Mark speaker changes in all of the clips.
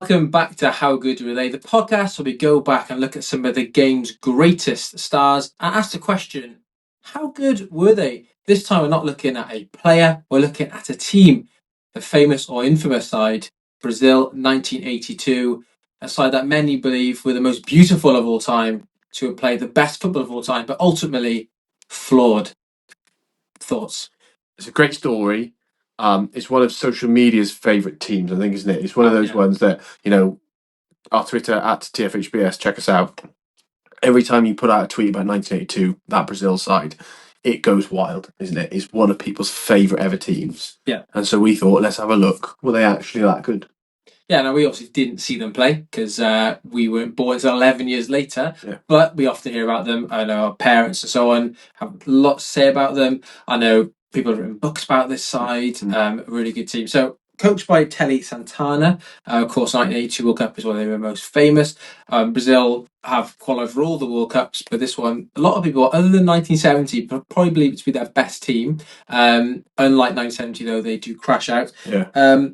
Speaker 1: Welcome back to How Good Were They, the podcast where we go back and look at some of the game's greatest stars and ask the question, how good were they? This time we're not looking at a player, we're looking at a team. The famous or infamous side, Brazil 1982, a side that many believe were the most beautiful of all time, to have played the best football of all time, but ultimately flawed. Thoughts?
Speaker 2: It's a great story. It's one of social media's favourite teams, I think, isn't it? It's one of those ones that, our Twitter at TFHBS, check us out. Every time you put out a tweet about 1982, that Brazil side, it goes wild, isn't it? It's one of people's favourite ever teams.
Speaker 1: Yeah.
Speaker 2: And so we thought, let's have a look. Were they actually that good?
Speaker 1: Yeah, no, we obviously didn't see them play because we weren't born until 11 years later. Yeah. But we often hear about them. I know our parents and so on have lots to say about them. I know people have written books about this side. A really good team. So, coached by Telê Santana, of course, 1982 World Cup is where they were most famous. Brazil have qualified for all the World Cups, but this one, a lot of people, other than 1970, probably believe it to be their best team. Unlike 1970, though, they do crash out.
Speaker 2: Yeah.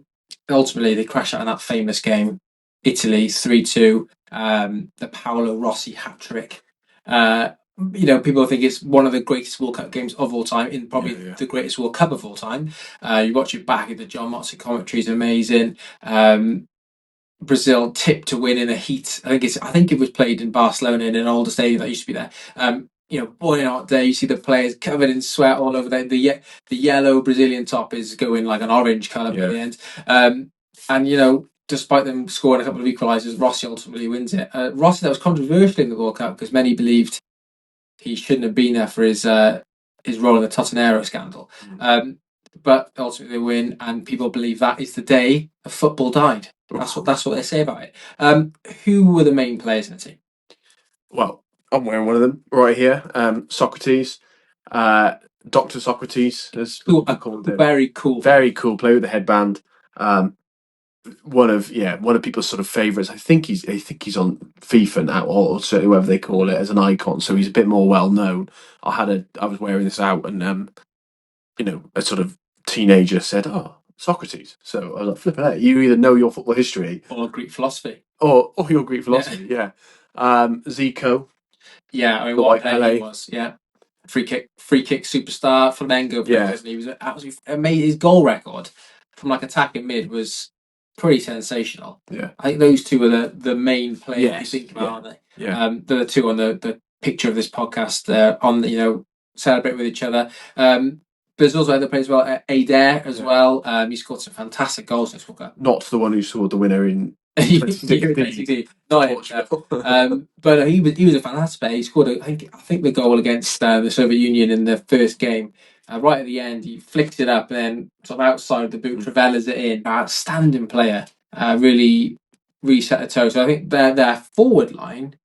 Speaker 1: Ultimately, they crash out in that famous game, Italy 3-2, the Paolo Rossi hat trick. People think it's one of the greatest World Cup games of all time, in probably the greatest World Cup of all time. You watch it back, the John Moxley commentary is amazing. Brazil tipped to win in a heat. I think it was played in Barcelona in an older stadium that used to be there. Boiling hot day, you see the players covered in sweat all over there. The yellow Brazilian top is going like an orange colour by the end. Despite them scoring a couple of equalisers, Rossi ultimately wins it. Rossi, that was controversial in the World Cup because many believed he shouldn't have been there for his role in the Tottenero scandal. But ultimately they win, and people believe that is the day of football died. That's what they say about it. Who were the main players in the team?
Speaker 2: Well, I'm wearing one of them right here. Sócrates, Dr. Sócrates, as
Speaker 1: people called him. Very cool
Speaker 2: player with the headband. One of people's sort of favourites. I think he's on FIFA now, or certainly whatever they call it, as an icon. So he's a bit more well known. I was wearing this out, and a sort of teenager said, "Oh, Socrates." So I was like, "Flipping out! You either know your football history
Speaker 1: or Greek philosophy,
Speaker 2: or your Greek philosophy." Yeah. Zico.
Speaker 1: Yeah, I mean, what a player he was. Yeah. Free kick superstar, Flamengo player, wasn't he? He was absolutely amazing. His goal record from attacking mid was pretty sensational.
Speaker 2: Yeah.
Speaker 1: I think those two are the main players you think about, aren't they?
Speaker 2: Yeah.
Speaker 1: They're the two on the picture of this podcast, celebrate with each other. There's also other players as well, Éder as well. He scored some fantastic goals in this World Cup.
Speaker 2: Not the one who scored the winner in 2016.
Speaker 1: But he was a fantastic player. He scored, I think the goal against the Soviet Union in the first game. Right at the end, he flicked it up and then sort of outside the boot, Trevellas it in. Outstanding player. Really set the tone. So I think their forward line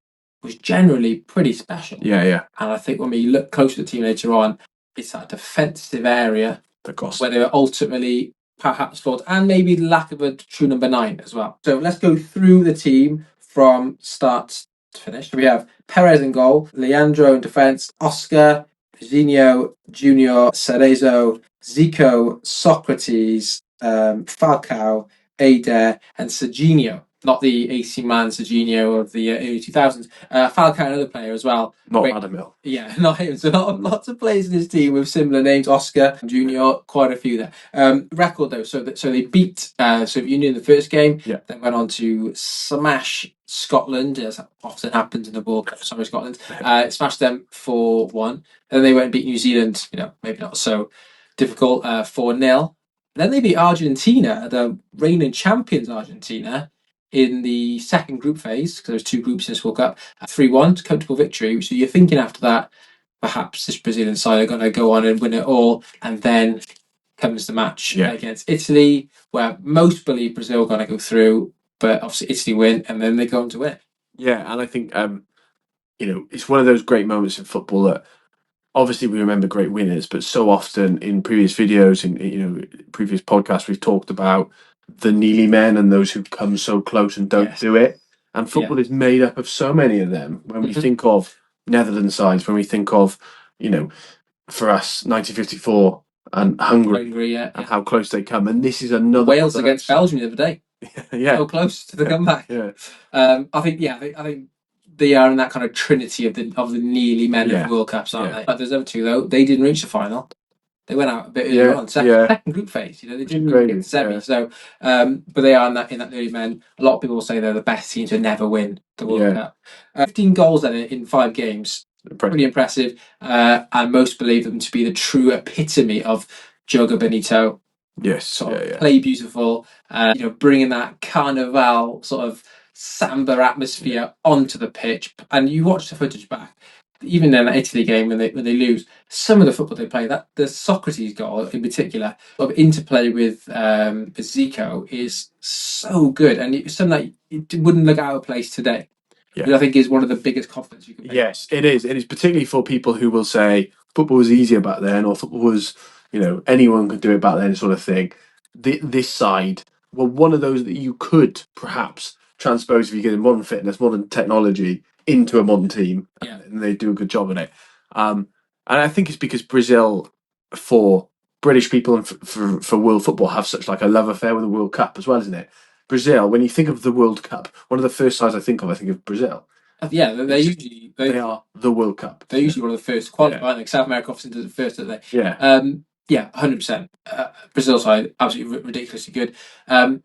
Speaker 1: was generally pretty special.
Speaker 2: Yeah.
Speaker 1: And I think when we look closer to the team later on, it's that defensive area where they were ultimately perhaps flawed, and maybe the lack of a true number 9 as well. So let's go through the team from start to finish. We have Perez in goal, Leandro in defence, Oscar, Virginio, Junior, Cerezo, Zico, Socrates, Falcão, Éder, and Serginho. Not the AC Man Serginho of the early 2000s. Falcão, another player as well.
Speaker 2: Not Adamil.
Speaker 1: Yeah, not him. So lots of players in his team with similar names. Oscar, Junior, quite a few there. Record though, so they beat Soviet Union in the first game.
Speaker 2: Yeah.
Speaker 1: Then went on to smash Scotland, as often happens in the World Cup. Sorry, Scotland. Smashed them 4-1. Then they went and beat New Zealand. Maybe not so difficult. 4-0. Then they beat Argentina, the reigning champions Argentina, in the second group phase, because there was 2 groups in this World Cup, 3-1, comfortable victory. So you're thinking after that, perhaps this Brazilian side are going to go on and win it all. And then comes the match against Italy, where most believe Brazil are going to go through, but obviously Italy win, and then they go on to win.
Speaker 2: Yeah, and I think, it's one of those great moments in football that obviously we remember great winners, but so often in previous videos, in previous podcasts, we've talked about the nearly men and those who come so close and don't do it. And football is made up of so many of them. When we think of Netherlands sides, when we think of, for us, 1954 and Hungary, and how close they come. And this is another
Speaker 1: Wales against Belgium the other day.
Speaker 2: Yeah,
Speaker 1: so close to the comeback.
Speaker 2: yeah,
Speaker 1: I think they are in that kind of trinity of the nearly men
Speaker 2: Yeah.
Speaker 1: of World Cups, aren't
Speaker 2: Yeah.
Speaker 1: they? But there's other two though. They didn't reach the final. They went out a bit earlier
Speaker 2: Yeah,
Speaker 1: on,
Speaker 2: yeah,
Speaker 1: second group phase. You know, they
Speaker 2: which is
Speaker 1: didn't really get
Speaker 2: crazy.
Speaker 1: to semi.
Speaker 2: Yeah,
Speaker 1: So, but they are in that nearly men. A lot of people say they're the best team to never win the World
Speaker 2: yeah,
Speaker 1: Cup. 15 goals then in 5 games, pretty impressive. And most believe them to be the true epitome of Joga Benito.
Speaker 2: Yes,
Speaker 1: Sort of
Speaker 2: yeah,
Speaker 1: play beautiful, bringing that carnival sort of samba atmosphere onto the pitch. And you watch the footage back, even in that Italy game when they lose, some of the football they play, that the Sócrates goal in particular, of interplay with Zico is so good, and it's something that it wouldn't look out of place today.
Speaker 2: yeah.
Speaker 1: Which I think is one of the biggest compliments you can pay.
Speaker 2: Yes, it is. It is particularly for people who will say football was easier back then, or football was, anyone could do it back then, sort of thing. This side were one of those that you could perhaps transpose if you get modern fitness, modern technology into a modern team,
Speaker 1: Yeah.
Speaker 2: and they do a good job at it. And I think it's because Brazil, for British people and for world football, have such like a love affair with the World Cup as well, isn't it? Brazil, when you think of the World Cup, one of the first sides I think of Brazil.
Speaker 1: Yeah,
Speaker 2: They are the World Cup.
Speaker 1: They're usually one of the first to qualify. Like South America often does it first, don't they?
Speaker 2: Yeah.
Speaker 1: Yeah, 100%. Brazil side absolutely ridiculously good. And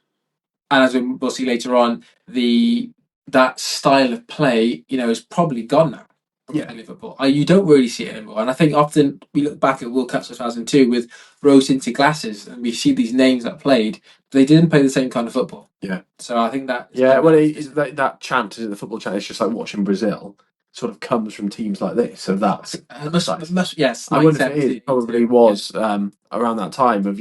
Speaker 1: as we'll see later on, that style of play, is probably gone now.
Speaker 2: Yeah.
Speaker 1: Liverpool. You don't really see it anymore. And I think often we look back at World Cup 2002 with rose tinted glasses, and we see these names that played. They didn't play the same kind of football.
Speaker 2: Yeah.
Speaker 1: So I think that.
Speaker 2: Yeah. Well, that chant, the football chant, it's just like watching Brazil. Sort of comes from teams like this. So that's
Speaker 1: yes.
Speaker 2: I wonder if it is, probably was around that time of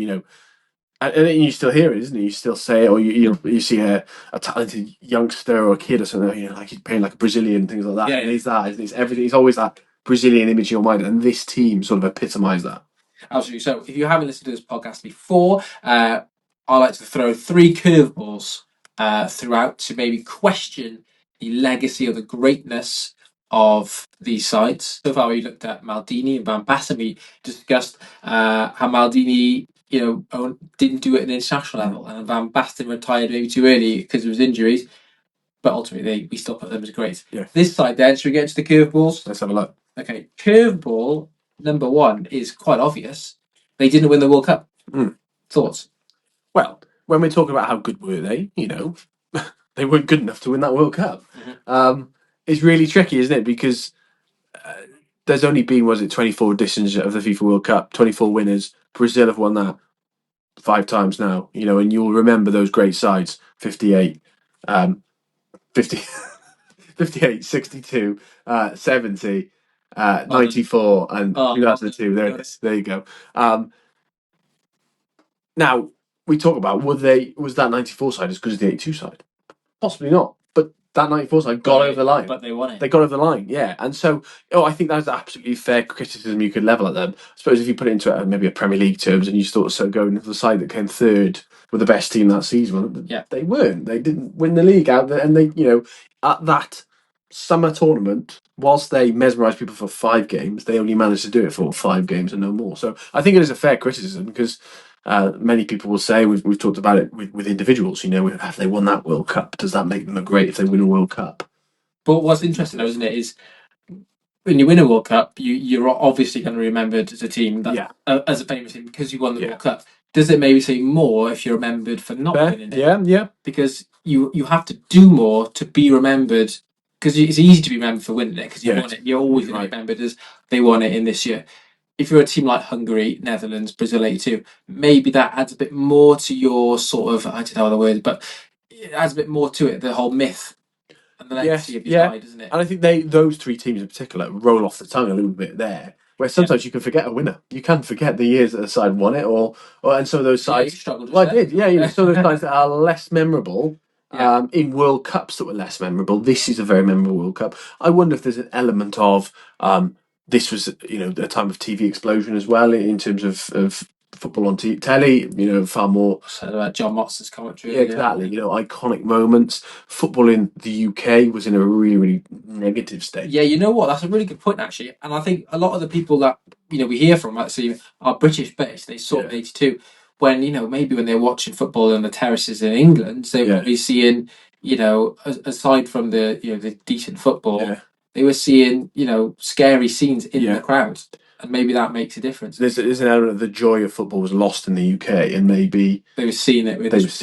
Speaker 2: and you still hear it, isn't it? You still say it, or you see a talented youngster or a kid or something, like he's playing like a Brazilian, things like that.
Speaker 1: Yeah,
Speaker 2: and he's that, isn't it? It's everything. He's always that Brazilian image in your mind, and this team sort of epitomised that.
Speaker 1: Absolutely. So if you haven't listened to this podcast before, I like to throw 3 curveballs throughout to maybe question the legacy or the greatness of these sides. So far, we looked at Maldini and Van Basten. We discussed how Maldini, didn't do it at an international level, and Van Basten retired maybe too early because of his injuries. But ultimately, we still put them as great.
Speaker 2: Yeah.
Speaker 1: This side, then, should we get into the curveballs?
Speaker 2: Let's have a look.
Speaker 1: Okay, curveball number 1 is quite obvious. They didn't win the World Cup. Thoughts?
Speaker 2: Well, when we're talking about how good were they, they weren't good enough to win that World Cup. It's really tricky, isn't it? Because there's only been, 24 editions of the FIFA World Cup, 24 winners. Brazil have won that 5 times now, and you'll remember those great sides: 58, 50, 58, 62, 70, 94, and 2002. There it is. There you go. Now, we talk about was that 94 side as good as the 82 side? Possibly not. But that 94 side got over the line.
Speaker 1: But they won it.
Speaker 2: They got over the line, yeah. And so, I think that's absolutely fair criticism you could level at them. I suppose if you put it into maybe a Premier League terms and you sort of go into the side that came third with the best team that season, they weren't. They didn't win the league out there, and they, at that summer tournament, whilst they mesmerised people for 5 games, they only managed to do it for 5 games and no more. So I think it is a fair criticism because many people will say we've talked about it with individuals. Have they won that World Cup? Does that make them a great if they win a World Cup?
Speaker 1: But what's interesting, though, isn't it, is when you win a World Cup, you're obviously going to be remembered as a team that as a famous team because you won the World Cup. Does it maybe say more if you're remembered for not winning it?
Speaker 2: Yeah.
Speaker 1: Because you have to do more to be remembered. Because it's easy to be remembered for winning it because you won it. You're always going to be remembered as they won it in this year. If you're a team like Hungary, Netherlands, Brazil 82, maybe that adds a bit more to your sort of, I don't know the word, but it adds a bit more to it, the whole myth and the legacy of your side, doesn't it?
Speaker 2: And I think those 3 teams in particular roll off the tongue a little bit there. Where sometimes you can forget a winner. You can forget the years that the side won it, and so those sides.
Speaker 1: You struggled with
Speaker 2: well, I did, yeah. So those sides that are less memorable in World Cups that were less memorable. This is a very memorable World Cup. I wonder if there's an element of this was a time of TV explosion as well in terms of football on telly. Far more.
Speaker 1: So John Motson's commentary.
Speaker 2: Yeah, exactly. Iconic moments. Football in the UK was in a really, really negative state.
Speaker 1: Yeah, you know what? That's a really good point, actually. And I think a lot of the people that we hear from, like, say, are British based. They saw it in '82. when maybe when they're watching football on the terraces in England, they were probably seeing aside from the decent football, they were seeing scary scenes in the crowd, and maybe that makes a difference.
Speaker 2: There's an element of the joy of football was lost in the UK, and maybe
Speaker 1: they were seeing it. Nice.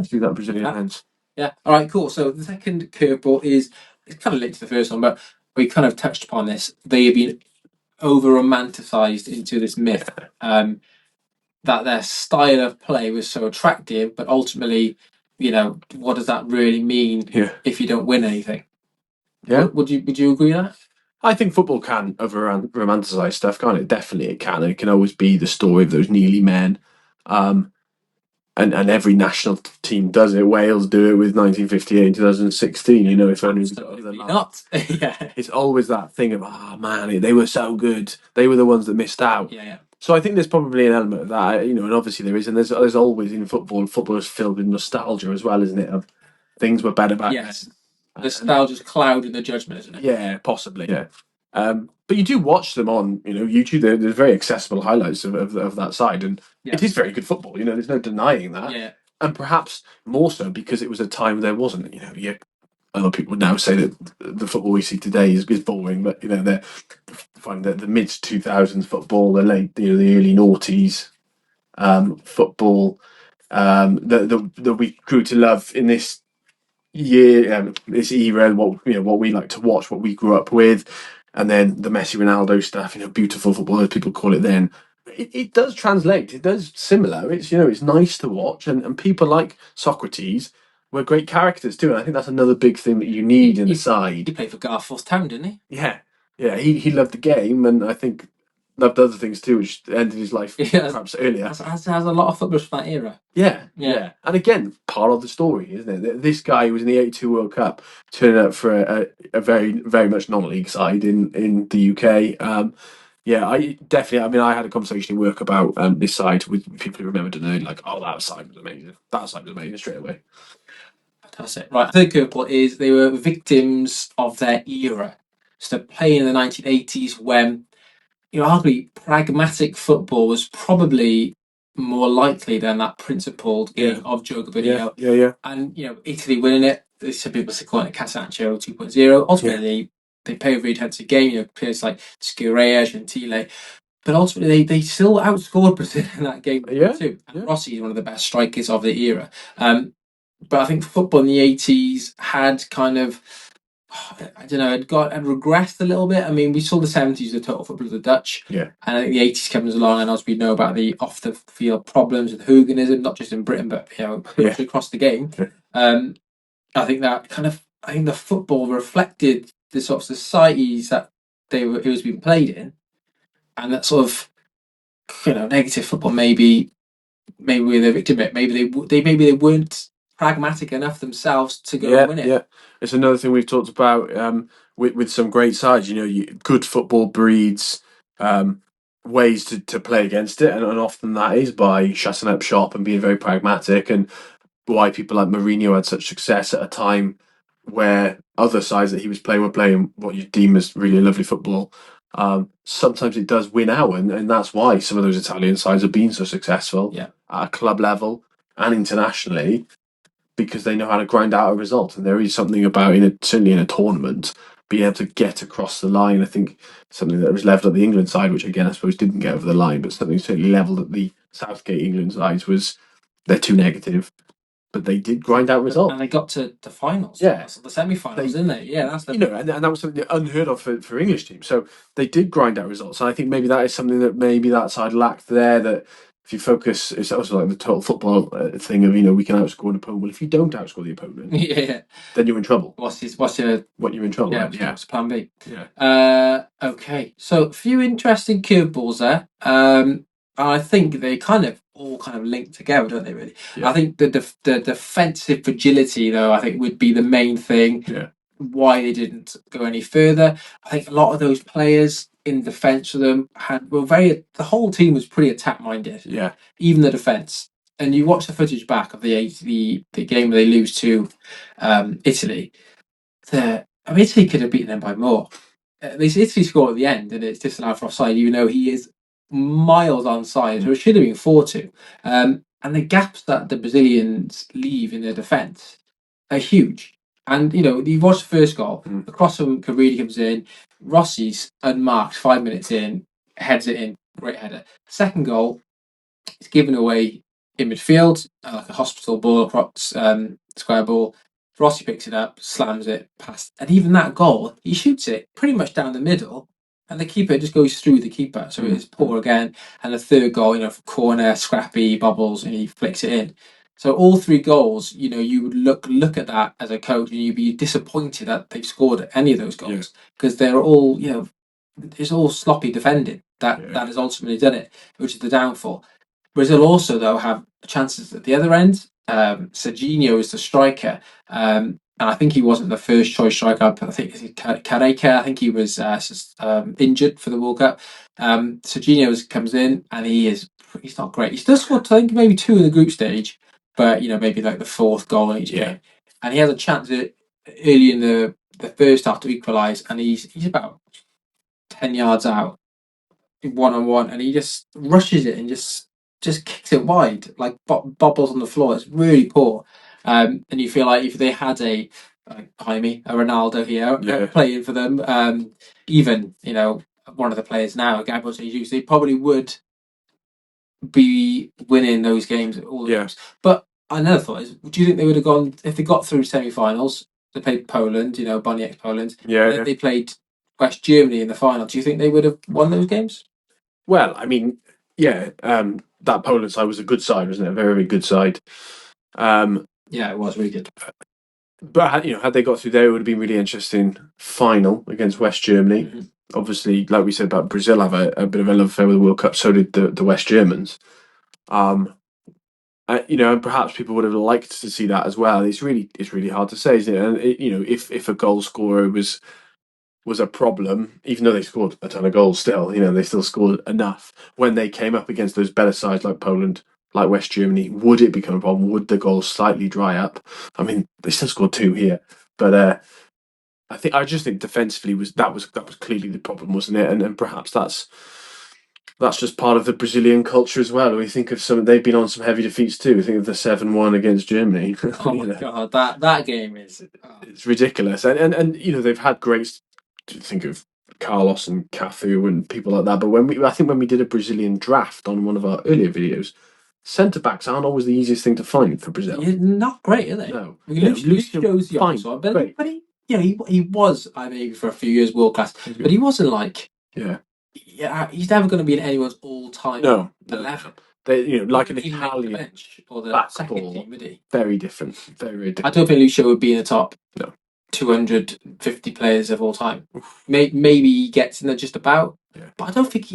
Speaker 2: Through that Brazilian lens.
Speaker 1: Yeah. All right. Cool. So the second curveball is it's kind of linked to the first one, but we kind of touched upon this. They have been over romanticized into this myth that their style of play was so attractive, but ultimately, what does that really mean if you don't win anything?
Speaker 2: Yeah.
Speaker 1: Would you agree with that?
Speaker 2: I think football can over romanticize stuff, can't it? Definitely it can. It can always be the story of those Neely men. And every national team does it. Wales do it with 1958 and 2016. If only we got over the line.
Speaker 1: Not. Yeah.
Speaker 2: It's always that thing of, man, they were so good. They were the ones that missed out.
Speaker 1: Yeah.
Speaker 2: So I think there's probably an element of that, and obviously there is, and there's always in football, and football is filled with nostalgia as well, isn't it? Of things were better back then.
Speaker 1: Nostalgia's clouding the judgment, isn't it?
Speaker 2: Yeah, possibly. Yeah. But you do watch them on, YouTube. There's very accessible highlights of that side, and it is very good football. There's no denying that.
Speaker 1: Yeah.
Speaker 2: And perhaps more so because it was a time there wasn't. A lot of people would now say that the football we see today is boring, but they're finding that the mid 2000s football, the late, the early noughties football that we grew to love in this this era, what we like to watch, what we grew up with, and then the Messi Ronaldo stuff, beautiful football as people call it then. It does translate. It does similar. It's it's nice to watch, and people like Sócrates were great characters too. And I think that's another big thing that you need in the side.
Speaker 1: He played for Garforth Town, didn't he?
Speaker 2: Yeah. He loved the game, and I think loved other things too, which ended his life perhaps earlier.
Speaker 1: Has a lot of footballers from that era.
Speaker 2: Yeah. And again, part of the story, isn't it? This guy who was in the '82 World Cup turning up for a very, very much non-league side in the UK. I definitely. I mean, I had a conversation at work about this side with people who remembered it, like, oh, that side was amazing. That side was amazing straight away.
Speaker 1: Fantastic. Right. Third curveball is they were victims of their era. So playing in the 1980s when, arguably pragmatic football was probably more likely than that principled game of Jogo Bonito.
Speaker 2: Yeah.
Speaker 1: And, Italy winning it, some people call it Casancio 2.0. Ultimately, they play a very intensive game, players like Scirea, Gentile. But ultimately, they still outscored Brazil in that game too. And Rossi is one of the best strikers of the era. But I think football in the 80s had kind of, I don't know, had regressed a little bit. I mean, we saw the 70s, the total football of the Dutch.
Speaker 2: Yeah.
Speaker 1: And I think the 80s comes along, and as we know about the off the field problems with hooliganism, not just in Britain, but across the game. I think that I think the football reflected the sort of societies that it was being played in, and that sort of negative football maybe we're the victim of it. Maybe they weren't pragmatic enough themselves to go and win it.
Speaker 2: Yeah, it's another thing we've talked about with some great sides. Good football breeds ways to play against it, and often that is by shutting up shop and being very pragmatic, and why people like Mourinho had such success at a time where other sides that he was playing were playing what you deem as really lovely football. Sometimes it does win out, and that's why some of those Italian sides have been so successful at a club level and internationally, because they know how to grind out a result. And there is something about, certainly in a tournament, being able to get across the line. I think something that was levelled at the England side, which again I suppose didn't get over the line, but something certainly levelled at the Southgate England sides was they're too negative. But they did grind out results,
Speaker 1: and they got to the finals. The semi-finals, didn't they? Yeah, that's
Speaker 2: and that was something unheard of for English teams. So they did grind out results, and I think maybe that is something that maybe that side lacked there. That if you focus, it's also like the total football thing of we can outscore an opponent. Well, if you don't outscore the opponent, then you're in trouble.
Speaker 1: What you're
Speaker 2: in trouble?
Speaker 1: What's plan B?
Speaker 2: Yeah.
Speaker 1: Okay. So a few interesting curveballs there. I think they all link together, don't they? Really.
Speaker 2: Yeah.
Speaker 1: I think the defensive fragility, though, I think would be the main thing.
Speaker 2: Yeah.
Speaker 1: Why they didn't go any further. I think a lot of those players in defence for them the whole team was pretty attack minded.
Speaker 2: Yeah.
Speaker 1: Even the defence. And you watch the footage back of the game where they lose to Italy. Italy could have beaten them by more. Italy scored at the end, and it's disallowed for offside, even though he is miles onside, so it should have been 4-2. And the gaps that the Brazilians leave in their defence are huge. And you watch the first goal, the cross from Caridi comes in, Rossi's unmarked 5 minutes in, heads it in, great header. Second goal, it's given away in midfield, like a hospital ball across square ball. Rossi picks it up, slams it past, and even that goal, he shoots it pretty much down the middle, and the keeper just goes through the keeper. So it's poor again. And the third goal, corner, scrappy, bubbles, and he flicks it in. So all three goals, you would look at that as a coach, and you'd be disappointed that they've scored any of those goals because they're all, it's all sloppy defending that has ultimately done it, which is the downfall. Brazil also, though, have chances at the other end. Serginho is the striker, and I think he wasn't the first choice striker. I think Careca, I think he was injured for the World Cup. Serginho comes in, and he's not great. He still scored, I think, maybe 2 in the group stage, but maybe like the 4th goal in each game. And he has a chance early in the first half to equalise, and he's about 10 yards out, 1-on-1, and he just rushes it and just kicks it wide, like bobbles on the floor. It's really poor. And you feel like if they had a Jaime, a Ronaldo here playing for them, even one of the players now, Gabriel Jesus, they probably would be winning those games, all the games. But another thought is, do you think they would have gone if they got through semi-finals? They played Poland, Bunny X Poland. They played West Germany in the final. Do you think they would have won those games?
Speaker 2: Well, I mean, that Poland side was a good side, wasn't it? A very, very good side.
Speaker 1: It was really good.
Speaker 2: But had they got through there, it would have been really interesting. Final against West Germany. Mm-hmm. Obviously, like we said about Brazil, have a bit of a love affair with the World Cup. So did the West Germans. And perhaps people would have liked to see that as well. It's really hard to say, isn't it? And if a goal scorer was a problem, even though they scored a ton of goals still, they still scored enough. When they came up against those better sides like Poland, like West Germany, would it become a problem? Would the goals slightly dry up? I mean, they still scored 2 here, but I just think defensively that was clearly the problem, wasn't it? And perhaps that's just part of the Brazilian culture as well. We think of they've been on some heavy defeats too. We think of the 7-1 against Germany.
Speaker 1: Oh my god, that game is
Speaker 2: it's ridiculous. And they've had great. Think of Carlos and Cafu and people like that. But when we did a Brazilian draft on one of our earlier videos, centre backs aren't always the easiest thing to find for Brazil.
Speaker 1: Not great, are they?
Speaker 2: No.
Speaker 1: Lucio's the
Speaker 2: fine,
Speaker 1: but he was, I think, for a few years world class, but he wasn't like he's never going to be in anyone's all time level.
Speaker 2: They, like an Italian
Speaker 1: bench or the
Speaker 2: back
Speaker 1: second
Speaker 2: ball,
Speaker 1: team, would he?
Speaker 2: very different, very, very different.
Speaker 1: I don't think Lucio would be in the top.
Speaker 2: No.
Speaker 1: 250 players of all time. Maybe he gets in there just about, but I don't think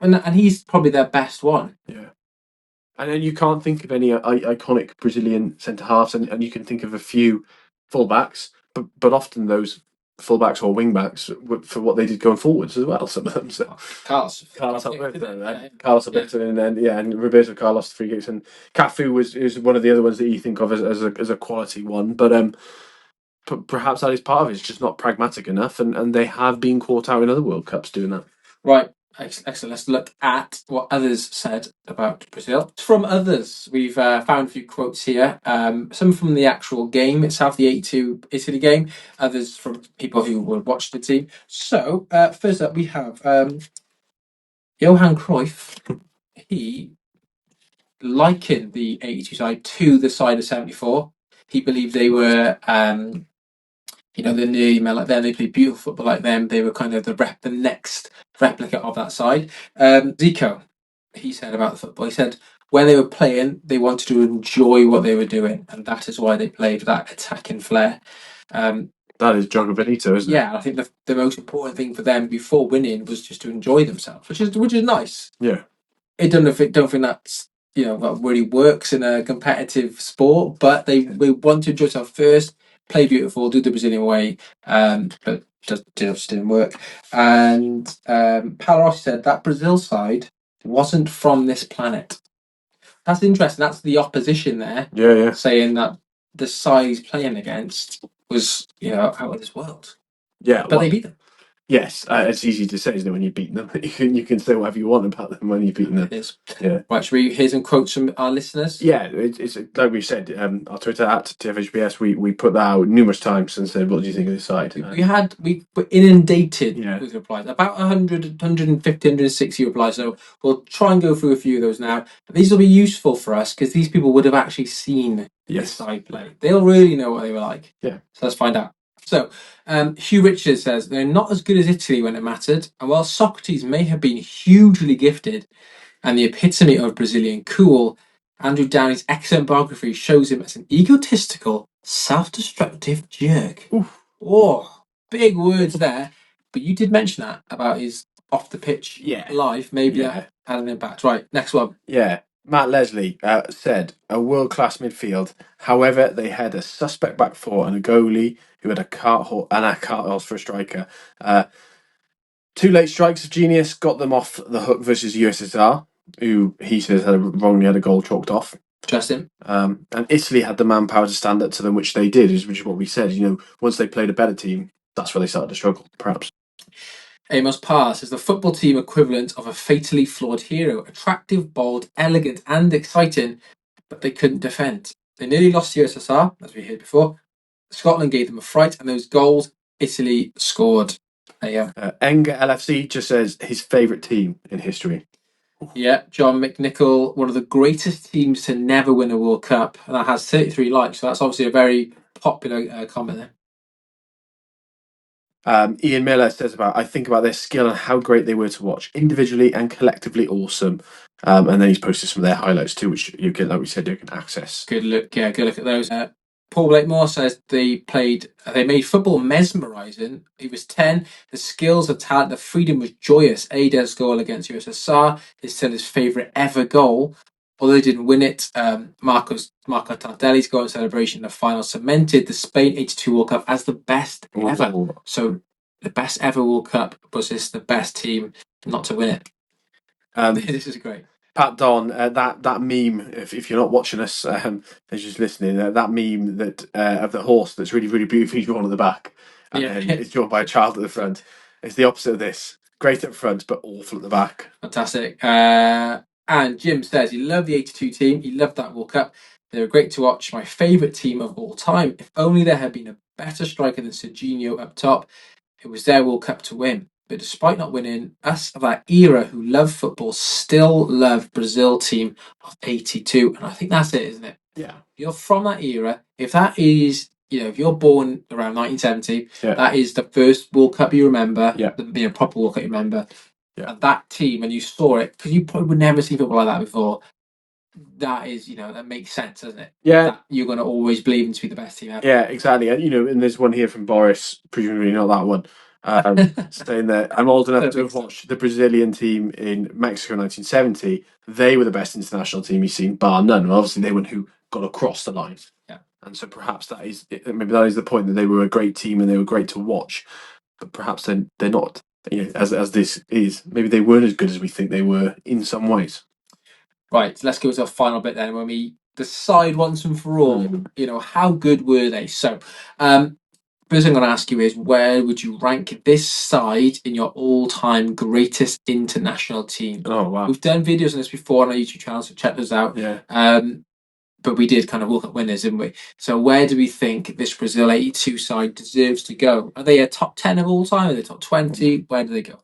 Speaker 1: and he's probably their best one.
Speaker 2: And then you can't think of any iconic Brazilian centre halves, and you can think of a few fullbacks, but often those fullbacks or wingbacks for what they did going forwards as well. Some of them. So
Speaker 1: Carlos
Speaker 2: Alberto, and then and Roberto Carlos 3 kicks, and Cafu is one of the other ones that you think of as a quality one, but perhaps that is part of it. It's just not pragmatic enough, and they have been caught out in other World Cups doing that.
Speaker 1: Right. Excellent. Let's look at what others said about Brazil. From others, we've found a few quotes here. Some from the actual game itself, the 8-2 Italy game. Others from people who would watch the team. So, first up, we have Johan Cruyff. He likened the 82 side to the side of 74. He believed they were... they're nearly like them. They played beautiful football like them. They were kind of the next replica of that side. Zico, he said about the football. He said when they were playing, they wanted to enjoy what they were doing, and that is why they played that attacking flair.
Speaker 2: That is Jogo Benito, isn't it?
Speaker 1: Yeah, I think the most important thing for them before winning was just to enjoy themselves, which is nice.
Speaker 2: Yeah,
Speaker 1: Don't think that's what really works in a competitive sport, but we want to enjoy ourselves first. Play beautiful, do the Brazilian way, but just didn't work. And Paolo said that Brazil side wasn't from this planet. That's interesting. That's the opposition there.
Speaker 2: Yeah.
Speaker 1: Saying that the side he's playing against was out of this world.
Speaker 2: Yeah,
Speaker 1: but they beat them.
Speaker 2: Yes, it's easy to say, isn't it, when you've beaten them? You can say whatever you want about them when you've beaten them.
Speaker 1: It is.
Speaker 2: Yeah.
Speaker 1: Right, should we hear some quotes from our listeners?
Speaker 2: Yeah, it's like we said, our Twitter at TFHBS, we put that out numerous times and said, what do you think of this side?
Speaker 1: We were inundated
Speaker 2: Yeah.
Speaker 1: with replies, about 100, 150, 160 replies. So we'll try and go through a few of those now. These will be useful for us because these people would have actually seen this side play. They'll really know what they were like.
Speaker 2: Yeah.
Speaker 1: So let's find out. So Hugh Richards says they're not as good as Italy when it mattered, and while Socrates may have been hugely gifted and the epitome of Brazilian cool, Andrew Downey's excellent biography shows him as an egotistical, self-destructive jerk.
Speaker 2: Oof.
Speaker 1: Oh, big words there. But you did mention that about his off the pitch life. Maybe that had an impact. Right, next one.
Speaker 2: Yeah. Matt Leslie said, a world-class midfield. However, they had a suspect back four and a goalie who had a cart horse for a striker. Two late strikes of genius got them off the hook versus USSR, who he says wrongly had a goal chalked off.
Speaker 1: Justin.
Speaker 2: And Italy had the manpower to stand up to them, which they did, which is what we said. Once they played a better team, that's where they started to struggle, perhaps.
Speaker 1: Amos Parr says the football team equivalent of a fatally flawed hero, attractive, bold, elegant, and exciting, but they couldn't defend. They nearly lost to USSR, as we heard before. Scotland gave them a fright, and those goals Italy scored.
Speaker 2: Enger LFC just says his favourite team in history.
Speaker 1: Yeah, John McNichol, one of the greatest teams to never win a World Cup, and that has 33 likes, so that's obviously a very popular comment there.
Speaker 2: Ian Miller says I think about their skill and how great they were to watch, individually and collectively awesome. And then he's posted some of their highlights too, which you can, like we said, you can access.
Speaker 1: Good look at those. Paul Blakemore says they made football mesmerising. He was 10. The skills, the talent, the freedom was joyous. Éder's goal against USSR is still his favourite ever goal. Although they didn't win it, Marco Tardelli's goal in celebration in the final cemented the Spain 82 World Cup as the best ever. So the best ever World Cup was the best team not to win it. This is great.
Speaker 2: Pat Don, that meme, if you're not watching us, as just listening, that meme that of the horse that's really, really beautifully drawn at the back, and then it's drawn by a child at the front. It's the opposite of this. Great at front, but awful at the back.
Speaker 1: Fantastic. And Jim says he loved the 82 team. He loved that World Cup. They were great to watch. My favourite team of all time. If only there had been a better striker than Serginho up top. It was their World Cup to win. But despite not winning, us of that era who love football still love Brazil team of 82. And I think that's it, isn't it?
Speaker 2: Yeah.
Speaker 1: You're from that era. If that is, if you're born around 1970, that is the first World Cup you remember.
Speaker 2: Yeah.
Speaker 1: The proper World Cup you remember.
Speaker 2: Yeah.
Speaker 1: And that team, and you saw it, because you probably would never see football like that before. That is, that makes sense, doesn't it?
Speaker 2: Yeah.
Speaker 1: That you're going to always believe them to be the best team ever.
Speaker 2: Yeah, exactly. And, and there's one here from Boris, presumably not that one, saying that I'm old enough to have watched the Brazilian team in Mexico in 1970. They were the best international team he's seen, bar none. Well, obviously, they were who got across the line.
Speaker 1: Yeah.
Speaker 2: And so perhaps maybe that is the point, that they were a great team and they were great to watch. But perhaps they're not, as this is. Maybe they weren't as good as we think they were in some ways.
Speaker 1: Right, let's go to our final bit then, when we decide once and for all, how good were they? So, first thing I'm going to ask you is, where would you rank this side in your all-time greatest international team?
Speaker 2: Oh, wow.
Speaker 1: We've done videos on this before on our YouTube channel, so check those out.
Speaker 2: Yeah.
Speaker 1: But we did kind of World Cup winners, didn't we? So where do we think this Brazil 82 side deserves to go? Are they a top 10 of all time? Are they top 20? Where do they go?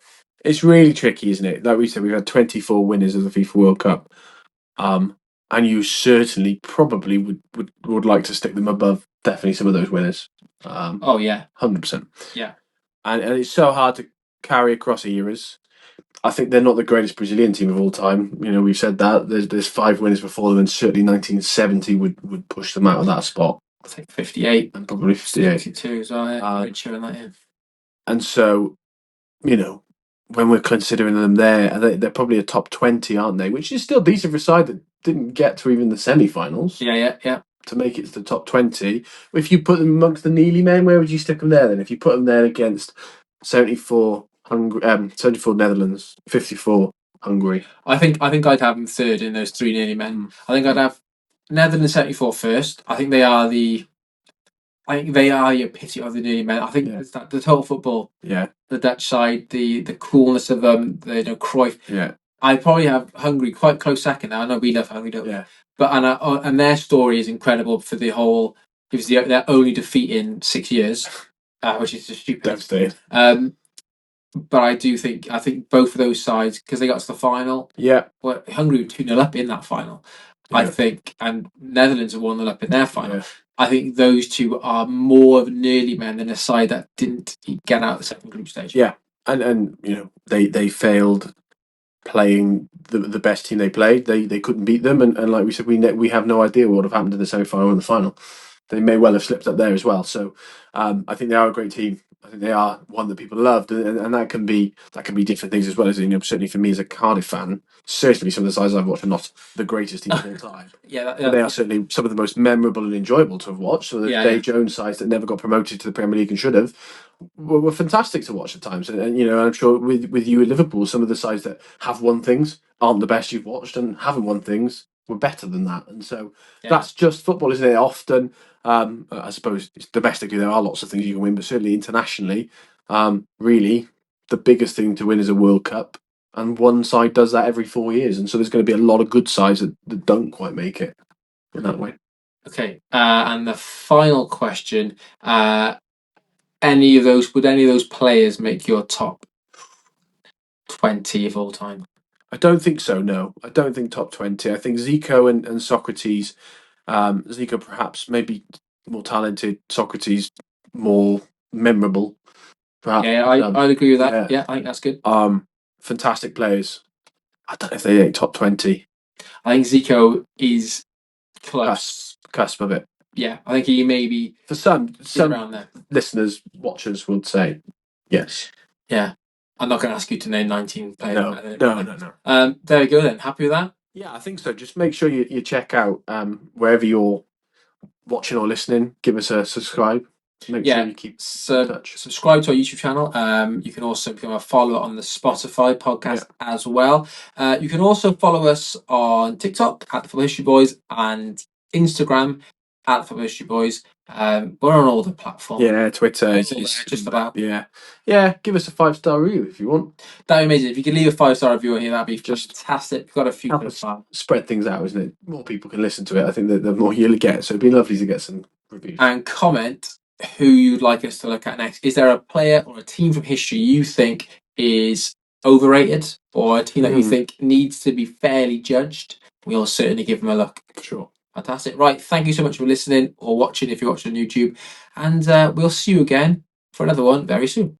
Speaker 2: It's really tricky, isn't it? Like we said, we've had 24 winners of the FIFA World Cup. And you certainly probably would like to stick them above definitely some of those winners. 100%.
Speaker 1: Yeah.
Speaker 2: And it's so hard to carry across eras. I think they're not the greatest Brazilian team of all time. We've said that. There's 5 winners before them, and certainly 1970 would push them out of that spot.
Speaker 1: I think 58.
Speaker 2: And probably 58.
Speaker 1: 52 as well, richer in that, yeah.
Speaker 2: And so, when we're considering them they're probably a top 20, aren't they? Which is still decent for a side that didn't get to even the semi-finals.
Speaker 1: Yeah.
Speaker 2: To make it to the top 20. If you put them amongst the Neely men, where would you stick them there then? If you put them there against 74 Netherlands, 54 Hungary.
Speaker 1: I think I'd have them third in those 3 Neely men. I think I'd have Netherlands 74 first. I think they are the I think they are your pity of the nearly men. I think it's that the total football, the Dutch side, the coolness of them, the Cruyff.
Speaker 2: Yeah.
Speaker 1: I probably have Hungary quite close second now. I know we love Hungary, don't we? But and their story is incredible for the whole. It was their only defeat in 6 years, which is just stupid.
Speaker 2: Devastating.
Speaker 1: But I think both of those sides, because they got to the final.
Speaker 2: Yeah.
Speaker 1: Well, Hungary were 2-0 up in that final, I think, and Netherlands are 1-0 up in their final. Yeah. I think those two are more of nearly men than a side that didn't get out of the second group stage.
Speaker 2: Yeah, and they failed playing the best team they played. They couldn't beat them, and like we said, we have no idea what would have happened in the semi-final and the final. They may well have slipped up there as well. So I think they are a great team. I think they are one that people loved, and that can be different things as well. As certainly for me as a Cardiff fan, certainly some of the sides I've watched are not the greatest teams of all time. But they are certainly some of the most memorable and enjoyable to have watched. So the Dave Jones sides that never got promoted to the Premier League and should have were fantastic to watch at times. And I'm sure with you at Liverpool, some of the sides that have won things aren't the best you've watched, and haven't won things were better than that. And so that's just football, isn't it? Often. I suppose it's domestically there are lots of things you can win, but certainly internationally, really the biggest thing to win is a World Cup, and one side does that every 4 years, and so there's going to be a lot of good sides that don't quite make it in that way.
Speaker 1: Okay, and the final question: would any of those players make your top 20 of all time?
Speaker 2: I don't think so. No, I don't think top 20. I think Zico and Sócrates. Zico perhaps maybe more talented, Sócrates more memorable. Perhaps.
Speaker 1: Yeah, I'd agree with that. Yeah, I think that's good.
Speaker 2: Fantastic players. I don't know if they ain't top 20.
Speaker 1: I think Zico is close.
Speaker 2: Cusp of it.
Speaker 1: Yeah, I think he maybe
Speaker 2: for some
Speaker 1: around there.
Speaker 2: Listeners, watchers would say yes.
Speaker 1: Yeah, I'm not going to ask you to name 19 players.
Speaker 2: No.
Speaker 1: There we go then. Happy with that?
Speaker 2: Yeah, I think so. Just make sure you check out wherever you're watching or listening. Give us a subscribe. Make sure you keep in touch.
Speaker 1: Subscribe to our YouTube channel. You can also become a follower on the Spotify podcast as well. You can also follow us on TikTok at the Football History Boys and Instagram at the Football History Boys. We're on all the platforms.
Speaker 2: Yeah, Twitter. It's
Speaker 1: just about.
Speaker 2: Yeah. Give us a 5-star review if you want.
Speaker 1: That'd be amazing. If you could leave a 5-star review on here, that'd be fantastic. We've got a few.
Speaker 2: Help us spread things out, isn't it? More people can listen to it. I think that the more you'll get. So it'd be lovely to get some reviews.
Speaker 1: And comment who you'd like us to look at next. Is there a player or a team from history you think is overrated, or a team that you think needs to be fairly judged? We'll certainly give them a look.
Speaker 2: For sure.
Speaker 1: Fantastic. Right, thank you so much for listening or watching if you're watching on YouTube. And we'll see you again for another one very soon.